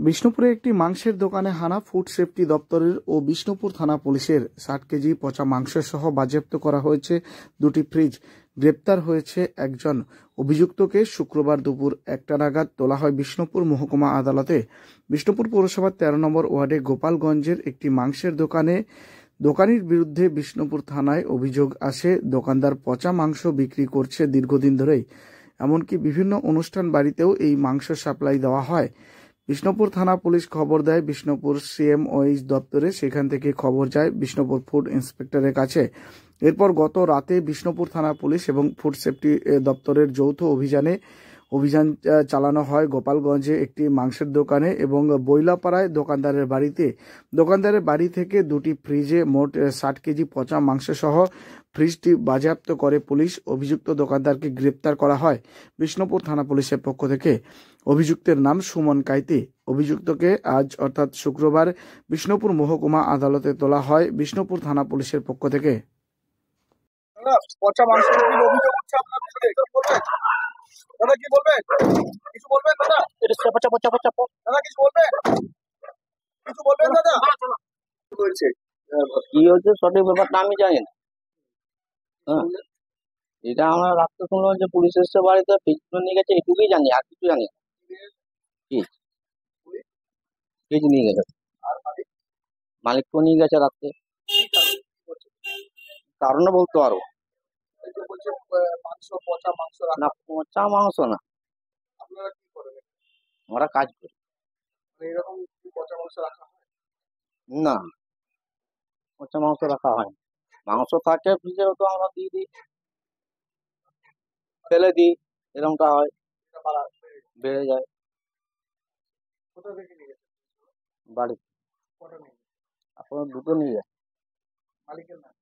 বিষ্ণুপুরে একটি মাংসের দোকানে হানা, ফুড সেফটি দপ্তরের ও বিষ্ণুপুর থানা পুলিশের 60 কেজি পচা মাংস সহ বাজেয়াপ্ত করা হয়েছে দুটি ফ্রিজ। গ্রেপ্তার হয়েছে একজন অভিযুক্তকে। শুক্রবার দুপুর 1টা নাগাদ তোলা হয় বিষ্ণুপুর মহকুমা আদালতে। বিষ্ণুপুর পৌরসভার 13 নম্বর ওয়ার্ডে গোপালগঞ্জের একটি মাংসের দোকানির বিরুদ্ধে বিষ্ণুপুর থানায় অভিযোগ আসে। দোকানদার পচা মাংস বিক্রি করছে দীর্ঘদিন ধরেই, এমনকি বিভিন্ন অনুষ্ঠান বাড়িতেও এই মাংস সাপ্লাই দেওয়া হয়। বিষ্ণুপুর থানা পুলিশ খবর দেয় বিষ্ণুপুর সিএমওএইচ দপ্তরে। সেখান থেকে খবর যায় বিষ্ণুপুর ফুড ইন্সপেক্টরের কাছে। এরপর গত রাতে বিষ্ণুপুর থানা পুলিশ এবং ফুড সেফটি দপ্তরের যৌথ অভিযান চালানো হয় গোপালগঞ্জে একটি মাংসের দোকানে এবং বইলাপাড়ায় দোকানদারের বাড়ি থেকে দুটি ফ্রিজে মোট 60 কেজি পচা মাংস সহ ফ্রিজটি বাজেয়াপ্ত করে পুলিশ। অভিযুক্ত দোকানদারকে গ্রেপ্তার করা হয় বিষ্ণুপুর থানা পুলিশের পক্ষ থেকে। অভিযুক্তের নাম সুমন কাইতি। অভিযুক্তকে আজ অর্থাৎ শুক্রবার বিষ্ণুপুর মহকুমা আদালতে তোলা হয় বিষ্ণুপুর থানা পুলিশের পক্ষ থেকে। পচা মাংস বিক্রির অভিযোগ উঠছে আপনার বিরুদ্ধে, কি বলবেন দাদা? কি বলবেন? কিছু বলবেন দাদা? দাদা কিছু বলবেন? কিছু বলবেন দাদা? হয়েছে কি হচ্ছে সঠিক ব্যাপারটা আমি জানি না। হ্যাঁ, এটা আমরা রাত্রে শুনলাম যে পুলিশ এসছে বাড়িতে, ফ্রিজগুলো নিয়ে গেছে, এটুকুই জানি, আর কিছু জানি না। ফ্রিজ নিয়ে গেছে, আর মালিক মালিককেও নিয়ে গেছে রাত্রে। কারণে বলতে পারবো বলছে মাংস, পচা মাংস না, রাখা। পচা মাংস না, আপনারা কি করেন? আমরা কাজ করি এরকম কি পচা মাংস রাখা হয়? না, পচা মাংস রাখা হয় না। মাংস থাকে ফ্রিজে, তো আমরা দিয়ে দিই, ফেলে দিই, এরকমটা হয়, এটা বেড়ে যায়। কোথা থেকে নিয়ে গেছে? বাড়ি কটা নিয়ে গেছে? আপনার দুটো নিয়ে যায়। মালিকের নাম?